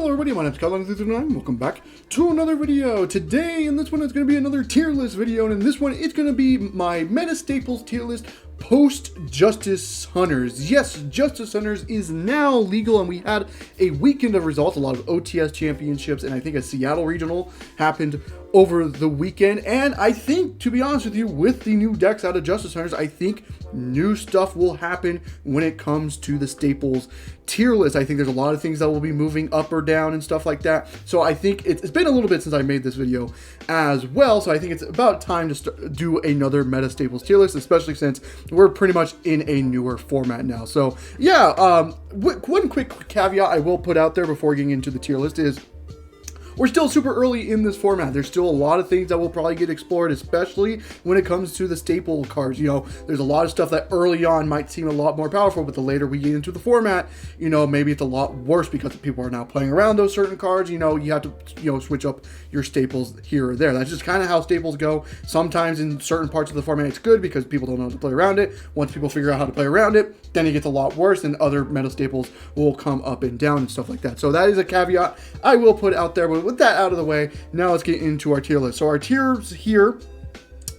Hello everybody, my name is Kyle939, welcome back to another video. Today, in this one, it's going to be another tier list video, and in this one, it's going to be my Meta Staples tier list post-Justice Hunters. Yes, Justice Hunters is now legal, and we had a weekend of results, a lot of OTS championships, and I think a Seattle regional happened over the weekend. And I think, to be honest with you, with the new decks out of Justice Hunters, I think new stuff will happen when it comes to the Staples tier list. I think there's a lot of things that will be moving up or down and stuff like that. So I think it's been a little bit since I made this video as well. So I think it's about time to do another Meta Staples tier list, especially since we're pretty much in a newer format now. So yeah, one quick caveat I will put out there before getting into the tier list is we're still super early in this format. There's still a lot of things that will probably get explored, especially when it comes to the staple cards. You know, there's a lot of stuff that early on might seem a lot more powerful, but the later we get into the format, you know, maybe it's a lot worse because people are now playing around those certain cards. You know, you have to, you know, switch up your staples here or there. That's just kind of how staples go. Sometimes in certain parts of the format, it's good because people don't know how to play around it. Once people figure out how to play around it, then it gets a lot worse, and other meta staples will come up and down and stuff like that. So that is a caveat I will put out there. But with that out of the way, now let's get into our tier list. So our tiers here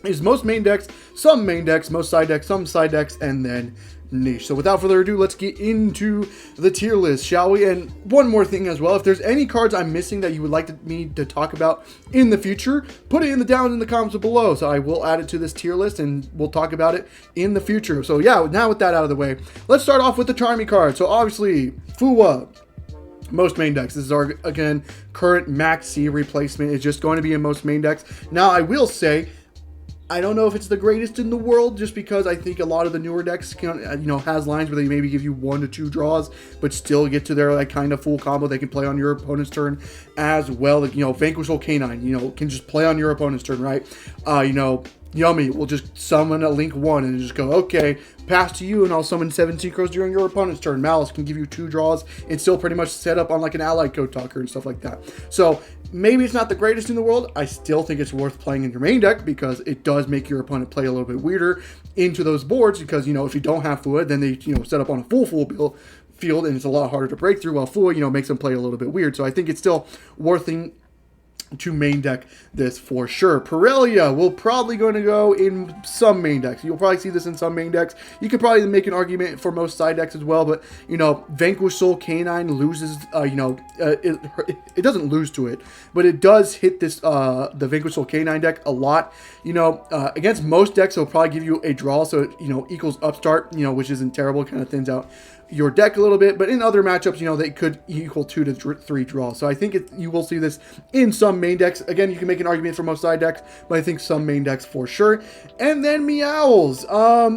is most main decks, some main decks, most side decks, some side decks, and then niche. So without further ado, let's get into the tier list, shall we? And one more thing as well, if there's any cards I'm missing that you would like me to talk about in the future, put it down in the comments below. So I will add it to this tier list and we'll talk about it in the future. So yeah, now with that out of the way, let's start off with the Charmy card. So obviously, Fuwa, most main decks. This is our, again, current Max C replacement. It's just going to be in most main decks. Now, I will say, I don't know if it's the greatest in the world, just because I think a lot of the newer decks can, you know, has lines where they maybe give you 1 to 2 draws, but still get to their like kind of full combo they can play on your opponent's turn as well. Like, you know, Vanquishable Canine, you know, can just play on your opponent's turn, right? You know, Yummy will just summon a Link 1 and just go, okay, pass to you, and I'll summon 7 Synchros during your opponent's turn. Malice can give you 2 draws and still pretty much set up on like an Allied Code Talker and stuff like that. So maybe it's not the greatest in the world. I still think it's worth playing in your main deck because it does make your opponent play a little bit weirder into those boards, because, you know, if you don't have Fua, then they, you know, set up on a full field and it's a lot harder to break through, while Fua, you know, makes them play a little bit weird. So I think it's still worth to main deck this for sure. Pirellia will probably going to go in some main decks. You'll probably see this in some main decks. You could probably make an argument for most side decks as well, but, you know, Vanquish Soul Canine loses, you know, it doesn't lose to it, but it does hit this, the Vanquish Soul Canine deck a lot. You know, against most decks, it'll probably give you a draw, so it, you know, equals Upstart, you know, which isn't terrible, kind of thins out your deck a little bit, but in other matchups, you know, they could equal 2 to 3 draws. So I think you will see this in some main decks. Again, you can make an argument for most side decks, but I think some main decks for sure. And then Meowls. I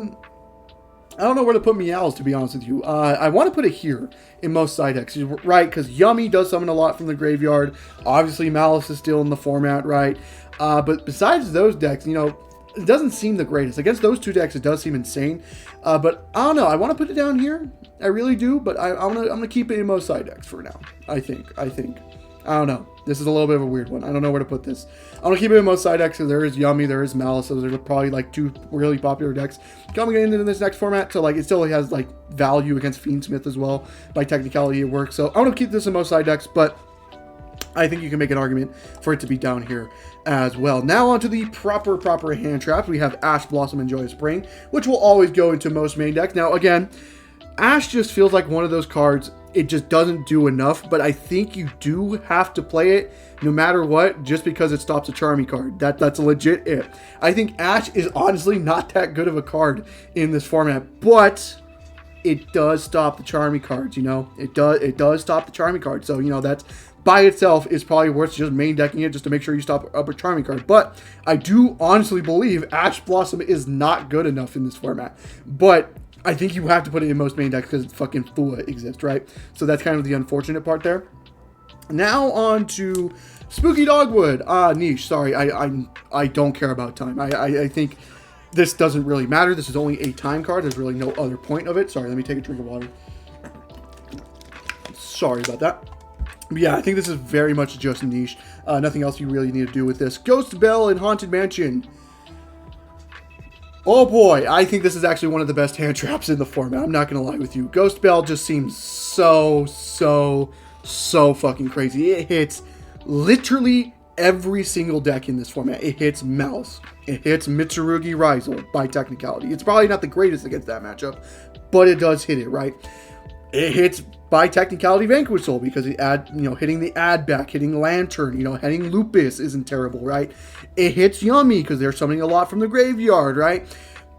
don't know where to put Meowls, to be honest with you. I want to put it here in most side decks, right? Because Yummy does summon a lot from the graveyard. Obviously, Malice is still in the format, right? But besides those decks, you know, it doesn't seem the greatest. Against those 2 decks, it does seem insane. But I don't know. I want to put it down here. I really do. But I'm gonna keep it in most side decks for now. I think. I don't know. This is a little bit of a weird one. I don't know where to put this. I'm gonna keep it in most side decks because there is Yummy, there is Malice. So there's probably like 2 really popular decks coming into this next format. So like it still has like value against Fiendsmith as well. By technicality, it works. So I'm gonna keep this in most side decks, but I think you can make an argument for it to be down here as well. Now onto the proper hand traps. We have Ash Blossom and Joyous Spring, which will always go into most main decks. Now again, Ash just feels like one of those cards, it just doesn't do enough, but I think you do have to play it no matter what, just because it stops a Charmy card. That's legit it. I think Ash is honestly not that good of a card in this format, but it does stop the Charmy cards, you know? It does stop the Charmy card. So, you know, that's by itself is probably worth just main decking it just to make sure you stop up a Charmy card. But I do honestly believe Ash Blossom is not good enough in this format. But I think you have to put it in most main decks because fucking Fua exists, right? So that's kind of the unfortunate part there. Now on to Spooky Dogwood. Niche. Sorry, I don't care about time. I think this doesn't really matter. This is only a time card. There's really no other point of it. Sorry, let me take a drink of water. Sorry about that. But yeah, I think this is very much just niche. Nothing else you really need to do with this. Ghost Bell and Haunted Mansion. Oh boy, I think this is actually one of the best hand traps in the format. I'm not going to lie with you. Ghost Bell just seems so so fucking crazy. It hits literally every single deck in this format. It hits Malice. It hits Mitsurugi Rizal by technicality. It's probably not the greatest against that matchup, but it does hit it, right? It hits by technicality Vanquish Soul because it hitting the add back, hitting Lantern, hitting Lupus isn't terrible, right? It hits Yummy because they're summoning a lot from the graveyard, right?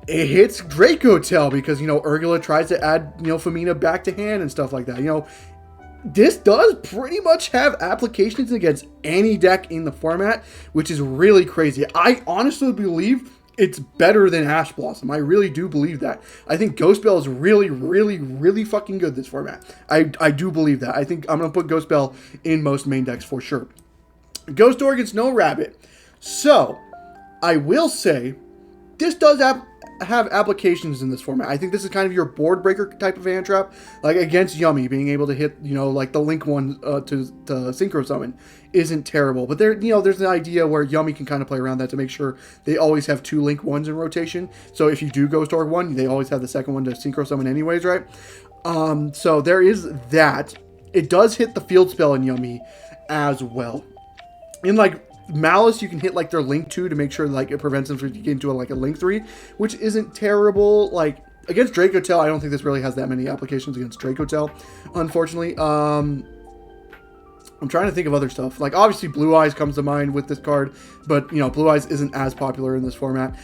It hits Dracotel because, Urgula tries to add, Femina back to hand and stuff like that. This does pretty much have applications against any deck in the format, which is really crazy. I honestly believe it's better than Ash Blossom. I really do believe that. I think Ghost Bell is really, really, really fucking good this format. I do believe that. I think I'm going to put Ghost Bell in most main decks for sure. Ghost Door gets no Rabbit. So, I will say, this does have applications in this format. I think this is kind of your board breaker type of hand trap, like against Yummy, being able to hit, like the Link one to Synchro Summon isn't terrible. But there's an idea where Yummy can kind of play around that to make sure they always have 2 Link ones in rotation. So if you do Ghost Org one, they always have the second one to Synchro Summon anyways, right? So there is that. It does hit the field spell in Yummy as well. In like Malice, you can hit like their Link 2 to make sure like it prevents them from getting into a Link 3, which isn't terrible. Like against Dracotel, I don't think this really has that many applications against Dracotel, unfortunately. I'm trying to think of other stuff. Like obviously Blue Eyes comes to mind with this card, but Blue Eyes isn't as popular in this format.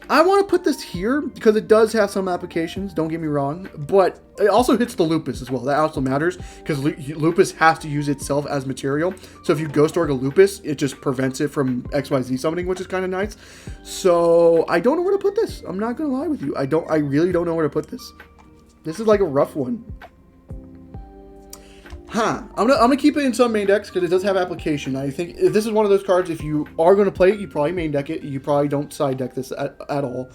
I want to put this here because it does have some applications, don't get me wrong, but it also hits the Lupus as well. That also matters because Lupus has to use itself as material. So if you Ghost Org a Lupus, it just prevents it from XYZ summoning, which is kind of nice. So I don't know where to put this. I'm not going to lie with you. I really don't know where to put this. This is like a rough one. I'm gonna keep it in some main decks because it does have application. I think this is one of those cards, if you are going to play it, you probably main deck it. You probably don't side deck this at all.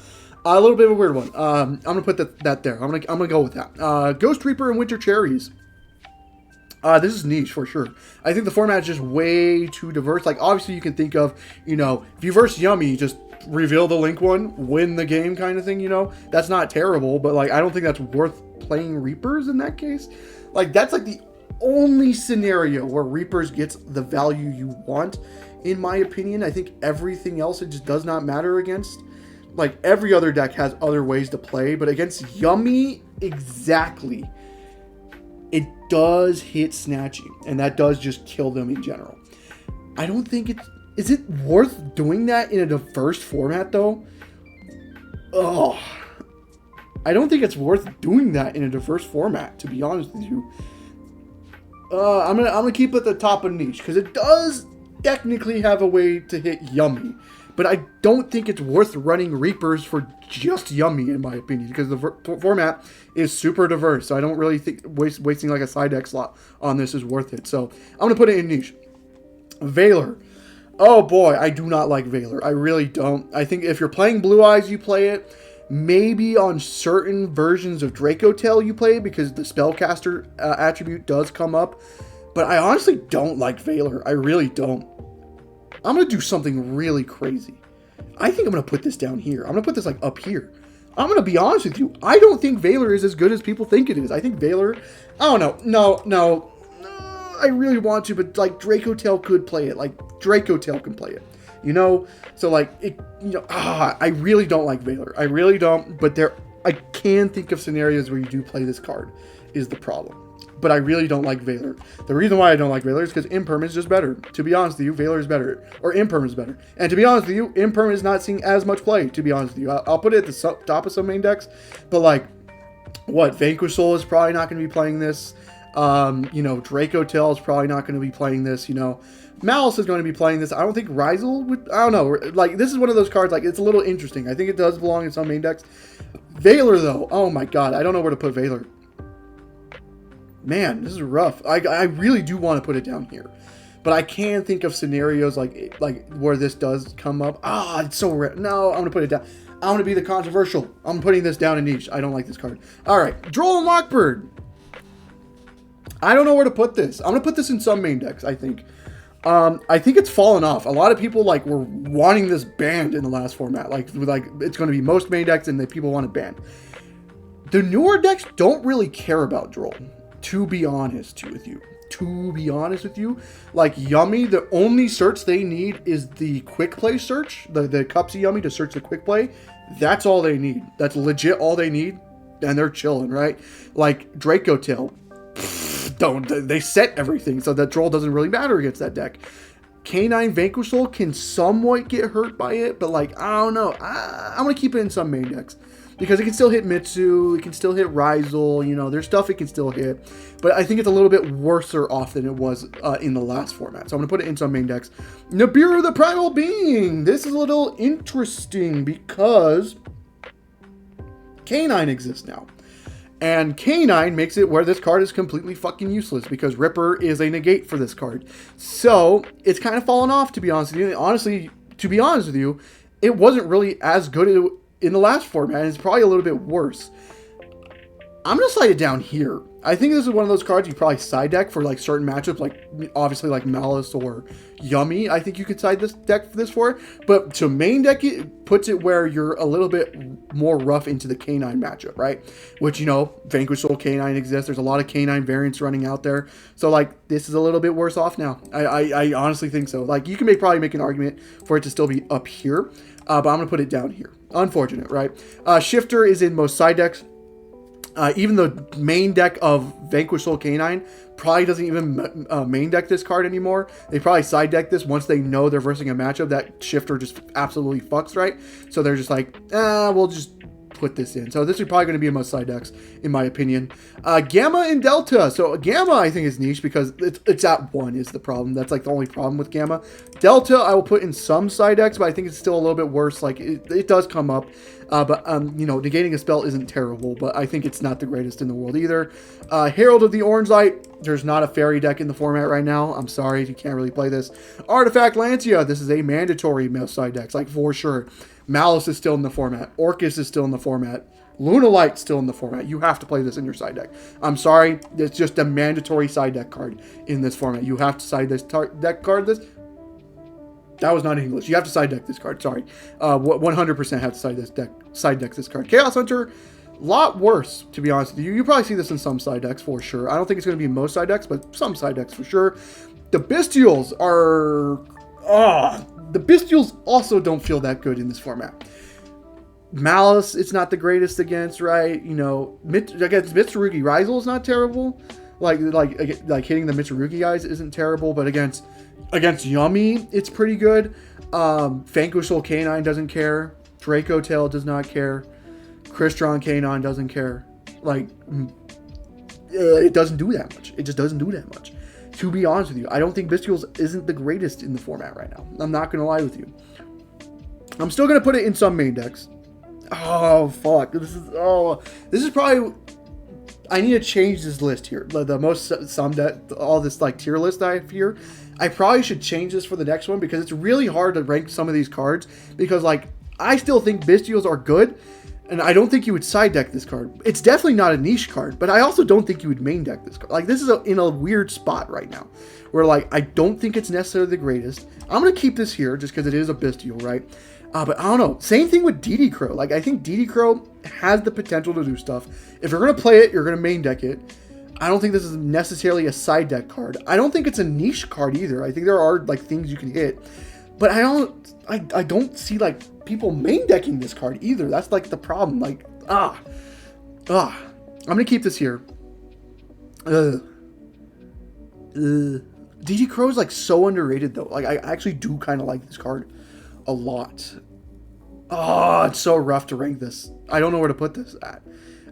A little bit of a weird one. I'm going to put that there. I'm gonna go with that. Ghost Reaper and Winter Cherries. This is niche for sure. I think the format is just way too diverse. Like obviously you can think of, if you verse Yummy, just reveal the Link one, win the game kind of thing, That's not terrible, but like I don't think that's worth playing Reapers in that case. Like that's like the only scenario where Reapers gets the value you want, in my opinion. I think everything else it just does not matter against. Like every other deck has other ways to play, but against Yummy, exactly, it does hit snatching, and that does just kill them in general. I don't think is it worth doing that in a diverse format though? Oh, I don't think it's worth doing that in a diverse format, to be honest with you. I'm gonna keep it at the top of niche because it does technically have a way to hit Yummy, but I don't think it's worth running Reapers for just Yummy, in my opinion, because the format is super diverse. So I don't really think wasting like a side deck slot on this is worth it. So I'm gonna put it in niche. Valor. Oh boy, I do not like Valor. I really don't. I think if you're playing Blue Eyes, you play it. Maybe on certain versions of Dracotel you play because the Spellcaster attribute does come up. But I honestly don't like Valor. I really don't. I'm going to do something really crazy. I think I'm going to put this down here. I'm going to put this like up here. I'm going to be honest with you. I don't think Valor is as good as people think it is. I think Valor... I don't know. No. I really want to, but like Dracotel could play it. Like Dracotel can play it. So like it, I really don't like Valor. I really don't, but I can think of scenarios where you do play this card is the problem. But I really don't like Valor. The reason why I don't like Valor is because Imperm is just better. To be honest with you, Valor is better, or Imperm is better. And to be honest with you, Imperm is not seeing as much play, to be honest with you. I'll put it at the top of some main decks, but like, Vanquish Soul is probably not going to be playing this. Dracotel is probably not going to be playing this, Malice is going to be playing this. I don't think Rizal would... I don't know. Like, this is one of those cards, like, it's a little interesting. I think it does belong in some main decks. Valor, though. Oh, my God. I don't know where to put Valor. Man, this is rough. I really do want to put it down here. But I can think of scenarios like where this does come up. It's so rare. No, I'm going to put it down. I'm going to be the controversial. I'm putting this down in niche. I don't like this card. All right. Droll and Lockbird. I don't know where to put this. I'm going to put this in some main decks, I think. I think it's fallen off. A lot of people were wanting this banned in the last format. Like it's going to be most main decks and people want it banned. The newer decks don't really care about Droll, to be honest with you. to be honest with you. Like Yummy, the only search they need is the quick play search, the cups of Yummy to search the quick play. That's all they need. That's legit all they need, and they're chilling, right? Like Draco Tail, they set everything, so that troll doesn't really matter against that deck. Canine Vanquishal can somewhat get hurt by it, but like, I don't know. I'm going to keep it in some main decks. Because it can still hit Mitsu, it can still hit Ryzel, you know, there's stuff it can still hit. But I think it's a little bit worse off than it was in the last format. So I'm going to put it in some main decks. Nibiru the Primal Being. This is a little interesting because Canine exists now. And Canine makes it where this card is completely fucking useless because Ripper is a negate for this card. So it's kind of fallen off, to be honest with you. Honestly, to be honest with you, it wasn't really as good in the last format, and it's probably a little bit worse. I'm going to slide it down here. I think this is one of those cards you probably side deck for like certain matchups, like obviously like Malice or Yummy. I think you could side this deck for this for. But to main deck it puts it where you're a little bit more rough into the Canine matchup, right? Which, you know, Vanquishal Canine exists. There's a lot of Canine variants running out there. So like this is a little bit worse off now. I honestly think so. Like you can probably make an argument for it to still be up here. But I'm going to put it down here. Unfortunate, right? Shifter is in most side decks. Even the main deck of Vanquishal Canine probably doesn't even main deck this card anymore. They probably side deck this once they know they're versing a matchup that Shifter just absolutely fucks, right? So they're just like, we'll just put this in. So this is probably going to be in most side decks, in my opinion. Gamma and Delta. So Gamma, I think, is niche because it's at 1 is the problem. That's like the only problem with Gamma. Delta, I will put in some side decks, but I think it's still a little bit worse. Like it does come up. But you know, negating a spell isn't terrible, but I think it's not the greatest in the world either. Herald of the Orange Light. There's not a fairy deck in the format right now. I'm sorry, you can't really play this. Artifact Lancia. This is a mandatory most side decks, like for sure. Malice is still in the format. Orcus is still in the format. Lunalight still in the format. You have to play this in your side deck. I'm sorry, it's just a mandatory side deck card in this format. You have to side this deck card. That was not English. You have to side deck this card. Sorry. 100% have to side deck this card. Chaos Hunter, a lot worse, to be honest with you. You probably see this in some side decks for sure. I don't think it's going to be in most side decks, but some side decks for sure. The Bestials are... the Bestials also don't feel that good in this format. Malice, it's not the greatest against, right? You know, against Mitsurugi Ryzel is not terrible. Like hitting the Mitsurugi guys isn't terrible, but against Yummy, it's pretty good. Vanquishal Canine doesn't care. Draco Tail does not care. Crystron Canine doesn't care. Like, it doesn't do that much. It just doesn't do that much. To be honest with you, I don't think Bestials isn't the greatest in the format right now. I'm not going to lie with you. I'm still going to put it in some main decks. Oh, fuck. This is probably... I need to change this list here. The most all this like tier list I have here. I probably should change this for the next one because it's really hard to rank some of these cards because like I still think Bestials are good and I don't think you would side deck this card. It's definitely not a niche card, but I also don't think you would main deck this card. Like this is in a weird spot right now where like I don't think it's necessarily the greatest. I'm going to keep this here just because it is a Bestial, right? But I don't know. Same thing with DD Crow. Like, I think DD Crow has the potential to do stuff. If you're going to play it, you're going to main deck it. I don't think this is necessarily a side deck card. I don't think it's a niche card either. I think there are, like, things you can hit. But I don't see, like, people main decking this card either. That's, like, the problem. Like, I'm going to keep this here. DD Crow is, like, so underrated, though. Like, I actually do kind of like this card a lot. It's so rough to rank this. I don't know where to put this at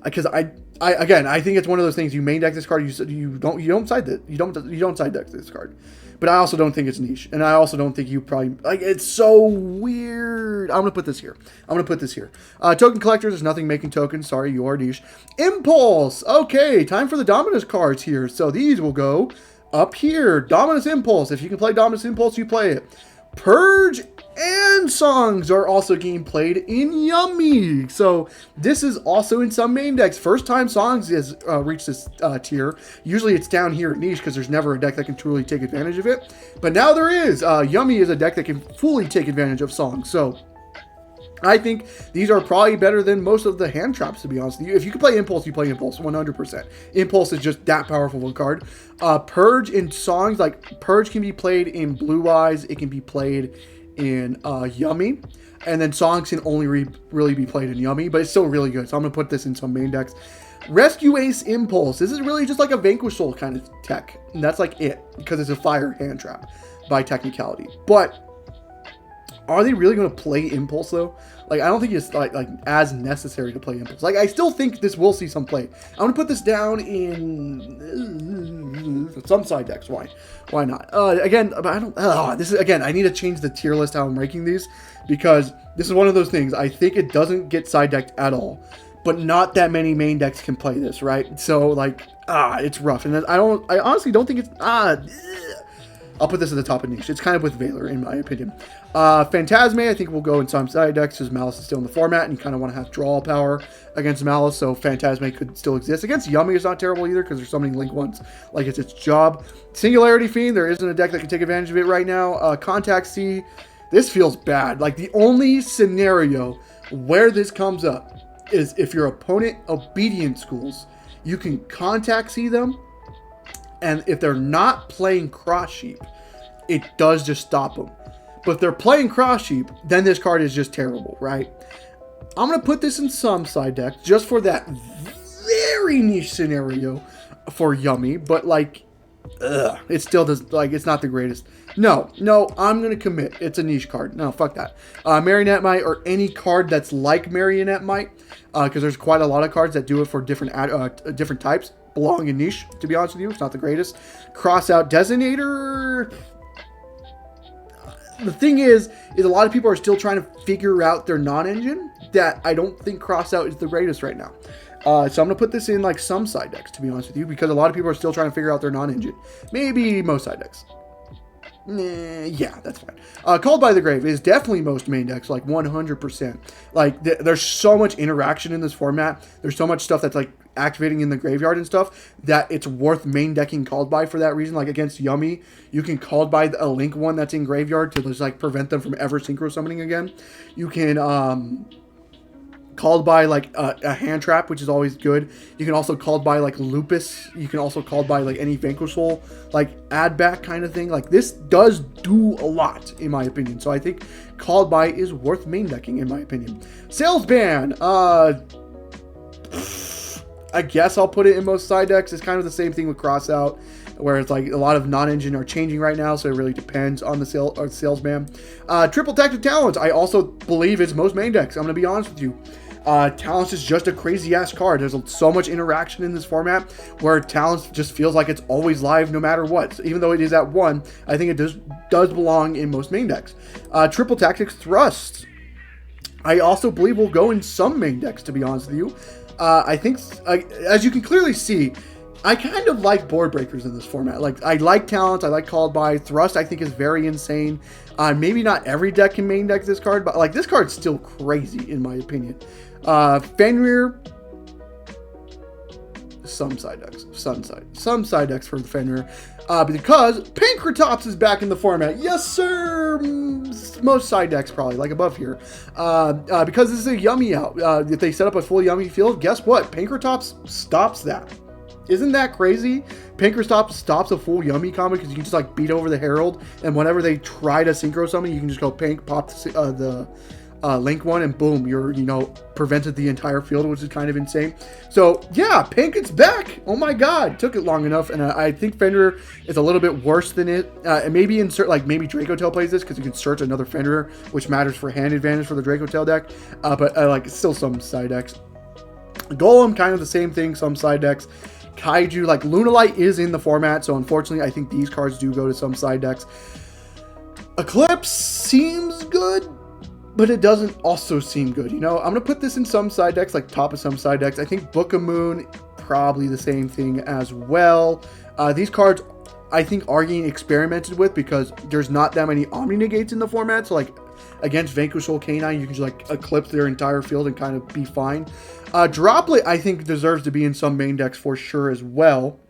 because I think it's one of those things. You main deck this card, you don't side deck this card. But I also don't think it's niche, and I also don't think you probably like. It's so weird. I'm gonna put this here. Token collectors. There's nothing making tokens. Sorry, you are niche. Impulse. Okay, time for the Dominus cards here. So these will go up here. Dominus Impulse. If you can play Dominus Impulse, you play it. Purge and Songs are also getting played in Yummy. So this is also in some main decks. First time Songs has reached this tier. Usually it's down here at niche because there's never a deck that can truly take advantage of it. But now there is. Yummy is a deck that can fully take advantage of Songs. So I think these are probably better than most of the hand traps, to be honest with you. If you can play Impulse, you play Impulse, 100%. Impulse is just that powerful of a card. Purge in songs, like Purge can be played in Blue Eyes. It can be played in Yummy. And then songs can only really be played in Yummy, but it's still really good. So I'm going to put this in some main decks. Rescue Ace Impulse. This is really just like a Vanquish Soul kind of tech. And that's like it, because it's a fire hand trap by technicality. But are they really going to play Impulse, though? Like, I don't think it's like as necessary to play Impulse. Like, I still think this will see some play. I'm going to put this down in some side decks. Why not? Again, I don't... this is, again, I need to change the tier list how I'm ranking these, because this is one of those things. I think it doesn't get side decked at all, but not that many main decks can play this, right? So, like, it's rough. And I honestly don't think it's... I'll put this at the top of niche. It's kind of with Valor, in my opinion. Phantasme, I think will go in some side decks, because Malice is still in the format, and you kind of want to have draw power against Malice, so Phantasme could still exist. Against Yummy is not terrible either, because there's so many Link ones, like it's its job. Singularity Fiend, there isn't a deck that can take advantage of it right now. Contact C, this feels bad. Like, the only scenario where this comes up is if your opponent Obedient Schools, you can Contact C them, and if they're not playing Cross Sheep, it does just stop them. But if they're playing Cross Sheep, then this card is just terrible, right? I'm going to put this in some side deck just for that very niche scenario for Yummy. But, like, it still does, like, it's not the greatest. No, I'm going to commit. It's a niche card. No, fuck that. Marionette Might, or any card that's like Marionette Might, because there's quite a lot of cards that do it for different types. Belong in niche, to be honest with you. It's not the greatest. Crossout Designator. The thing is a lot of people are still trying to figure out their non-engine, that I don't think Crossout is the greatest right now. So I'm going to put this in like some side decks, to be honest with you, because a lot of people are still trying to figure out their non-engine. Maybe most side decks. Yeah, that's fine. Called by the Grave is definitely most main decks, like 100%. Like, there's so much interaction in this format. There's so much stuff that's like activating in the graveyard and stuff that it's worth main decking Called by for that reason. Like against Yummy, you can Called by a Link one that's in graveyard to just like prevent them from ever synchro summoning again. You can Called by like a hand trap, which is always good. You can also Called by like Lupus. You can also Called by like any Vanquish Soul, like add back kind of thing. Like, this does do a lot, in my opinion. So I think Called by is worth main decking, in my opinion. Sales Ban. I guess I'll put it in most side decks. It's kind of the same thing with Crossout, where it's like a lot of non-engine are changing right now, so it really depends on the sales ban. Triple Tactic Talents, I also believe it's most main decks. I'm going to be honest with you. Talents is just a crazy-ass card. There's so much interaction in this format where Talents just feels like it's always live no matter what. So even though it is at 1, I think it does belong in most main decks. Triple Tactics Thrust, I also believe will go in some main decks, to be honest with you. I think, as you can clearly see, I kind of like board breakers in this format. Like, I like Talents, I like Called by. Thrust, I think, is very insane. Maybe not every deck can main deck this card, but like, this card's still crazy, in my opinion. Fenrir, some side decks. Some side decks for the Fenrir. Because Pankratops is back in the format. Yes, sir! Most side decks, probably, like above here. Because this is a Yummy out. If they set up a full Yummy field, guess what? Pankratops stops that. Isn't that crazy? Pankratops stops a full Yummy combo because you can just like beat over the Herald, and whenever they try to synchro summon, you can just go Pank, pop the Link one, and boom, you're, prevented the entire field, which is kind of insane. So yeah, Pank is back. Oh my god, took it long enough, and I think Fenrir is a little bit worse than it. And maybe insert, like, maybe Dracotail plays this because you can search another Fenrir, which matters for hand advantage for the Dracotail deck. But like, still some side decks. Golem, kind of the same thing, some side decks. Kaiju, like Lunalight is in the format, so unfortunately I think these cards do go to some side decks. Eclipse seems good, but it doesn't also seem good. I'm going to put this in some side decks, like top of some side decks. I think Book of Moon, probably the same thing as well. These cards, I think, are getting experimented with because there's not that many Omni Negates in the format, so like against Vanquish Soul Canine, you can just like eclipse their entire field and kind of be fine. Droplet, I think, deserves to be in some main decks for sure as well.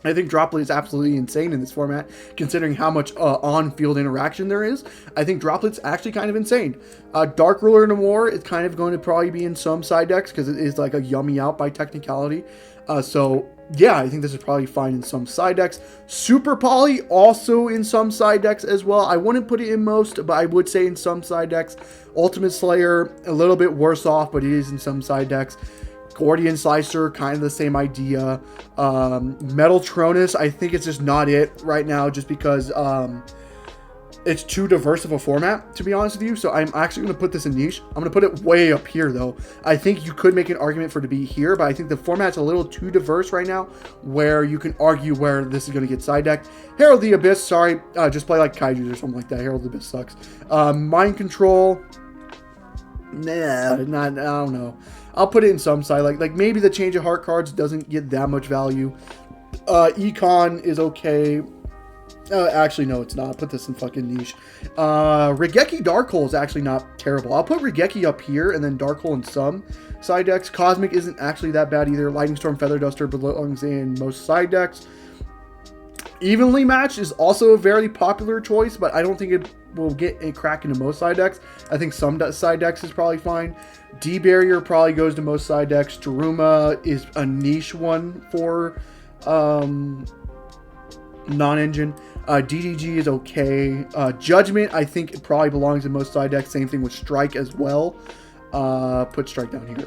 I think Droplet is absolutely insane in this format, considering how much on-field interaction there is. I think Droplet's actually kind of insane. Dark Ruler No More is kind of going to probably be in some side decks because it is like a yummy out by technicality. So yeah, I think this is probably fine in some side decks. Super Poly also in some side decks as well. I wouldn't put it in most, but I would say in some side decks. Ultimate Slayer, a little bit worse off, but it is in some side decks. Gordian Slicer, kind of the same idea. Metal Tronus, I think it's just not it right now, just because it's too diverse of a format, to be honest with you. So I'm actually going to put this in niche. I'm going to put it way up here, though. I think you could make an argument for it to be here, but I think the format's a little too diverse right now, where you can argue where this is going to get side decked. Herald of the Abyss, sorry, just play like Kaijus or something like that. Herald of the Abyss sucks. Mind Control, nah, I don't know. I'll put it in some side, like maybe the Change of Heart cards doesn't get that much value. Econ is okay. Actually, no, it's not. I'll put this in fucking niche. Regeki Dark Hole is actually not terrible. I'll put Regeki up here and then Dark Hole in some side decks. Cosmic isn't actually that bad either. Lightning Storm Feather Duster belongs in most side decks. Evenly Matched is also a very popular choice, but I don't think it will get a crack into most side decks. I think some side decks is probably fine. D-Barrier probably goes to most side decks. Daruma is a niche one for non-engine. DDG is okay. Judgment, I think it probably belongs in most side decks. Same thing with Strike as well. Put Strike down here.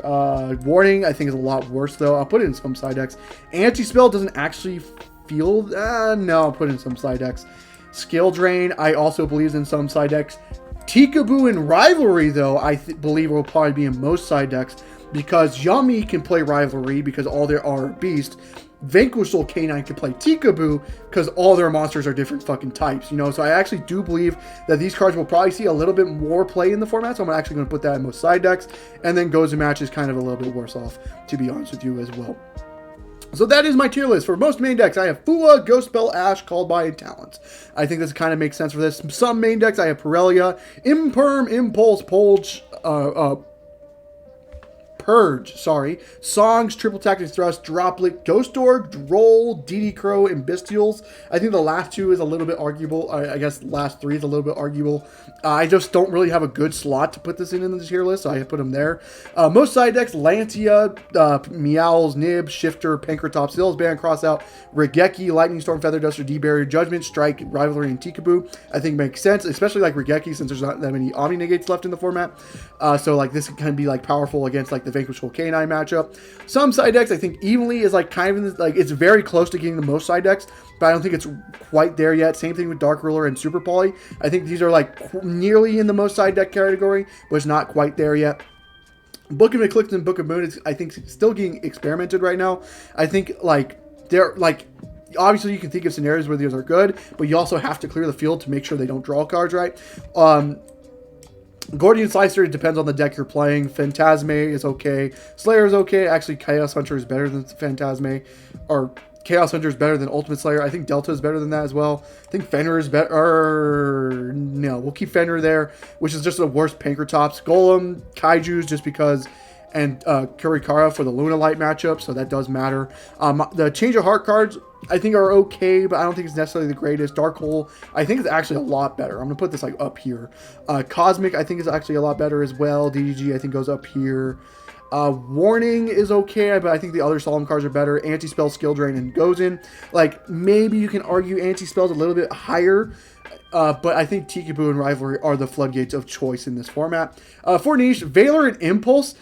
Warning, I think is a lot worse though. I'll put it in some side decks. Anti-Spell doesn't actually feel... no, I'll put it in some side decks. Skill Drain, I also believe in some side decks. Tikaboo and Rivalry, though, I believe will probably be in most side decks, because Yummy can play Rivalry because all there are Beast. Vanquishal Canine can play Tikaboo because all their monsters are different fucking types, you know? So I actually do believe that these cards will probably see a little bit more play in the format, so I'm actually going to put that in most side decks. And then Goes to Match is kind of a little bit worse off, to be honest with you, as well. So that is my tier list. For most main decks, I have Fua, Ghost Spell, Ash, Called By, and Talents. I think this kind of makes sense for this. Some main decks, I have Pirellia, Imperm, Impulse, Purge, Songs, Triple Tactic Thrust, Droplet, Ghost Org, Droll, DD Crow, and Bestials. I think the last two is a little bit arguable. I guess the last three is a little bit arguable. I just don't really have a good slot to put this in the tier list, so I put them there. Most side decks, Lantia, Meowls, Nib, Shifter, Pankratops, Band, Crossout, Regeki, Lightning Storm, Feather Duster, D-Barrier, Judgment, Strike, Rivalry, and Tikaboo. I think makes sense, especially like Regeki, since there's not that many Omni Negates left in the format. So like this can be like powerful against like the Vanquishal Canine matchup. Some side decks, I think evenly is like kind of in this, like it's very close to getting the most side decks, but I don't think it's quite there yet. Same thing with Dark Ruler and Super Poly. I think these are like nearly in the most side deck category, but it's not quite there yet. Book of Eclipse and Book of Moon is, I think, still getting experimented right now. I think like they're like, obviously you can think of scenarios where these are good, but you also have to clear the field to make sure they don't draw cards right. Gordian Slicer, it depends on the deck you're playing. Phantasme is okay. Slayer is okay. Actually, Chaos Hunter is better than Phantasme. Or Chaos Hunter is better than Ultimate Slayer. I think Delta is better than that as well. I think Fenrir is better. No, we'll keep Fenrir there, which is just the worst Pankratops. Golem, Kaijus, just because... And Kurikara for the Luna Light matchup, so that does matter. The Change of Heart cards, I think, are okay, but I don't think it's necessarily the greatest. Dark Hole, I think, is actually a lot better. I'm going to put this like up here. Cosmic, I think, is actually a lot better as well. DDG, I think, goes up here. Warning is okay, but I think the other Solemn cards are better. Anti-Spell, Skill Drain, and goes in. Like, maybe you can argue Anti-Spell's a little bit higher, but I think Tikaboo and Rivalry are the floodgates of choice in this format. For niche, Valor and Impulse,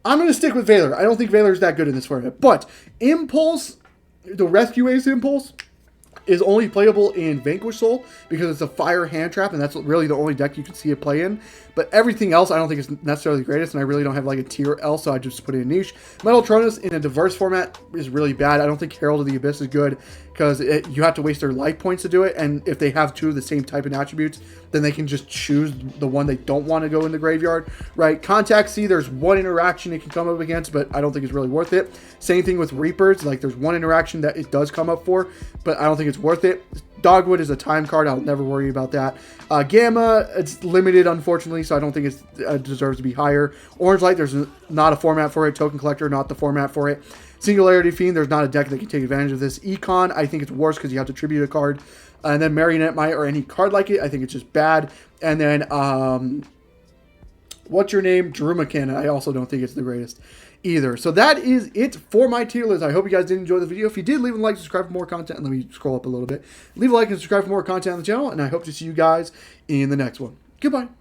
I'm going to stick with Valor. I don't think Valor is that good in this format. But Impulse, the Rescue Ace Impulse, is only playable in Vanquish Soul because it's a fire hand trap, and that's really the only deck you can see it play in. But everything else I don't think is necessarily the greatest, and I really don't have like a tier L, so I just put it in niche. Metal Tronus in a diverse format is really bad. I don't think Herald of the Abyss is good because you have to waste their life points to do it, and if they have two of the same type of attributes, then they can just choose the one they don't want to go in the graveyard, right? Contact C, there's one interaction it can come up against, but I don't think it's really worth it. Same thing with Reapers, like there's one interaction that it does come up for, but I don't think it's worth it. Dogwood is a time card. I'll never worry about that. Gamma, it's limited, unfortunately, so I don't think it deserves to be higher. Orange Light, there's not a format for it. Token Collector, not the format for it. Singularity Fiend, there's not a deck that can take advantage of this. Econ, I think it's worse because you have to tribute a card. And then Marionette Might or any card like it, I think it's just bad. And then, what's your name? Drumakin, I also don't think it's the greatest either. So that is it for my tier list. I hope you guys did enjoy the video. If you did, leave a like, subscribe for more content. And let me scroll up a little bit. Leave a like and subscribe for more content on the channel. And I hope to see you guys in the next one. Goodbye.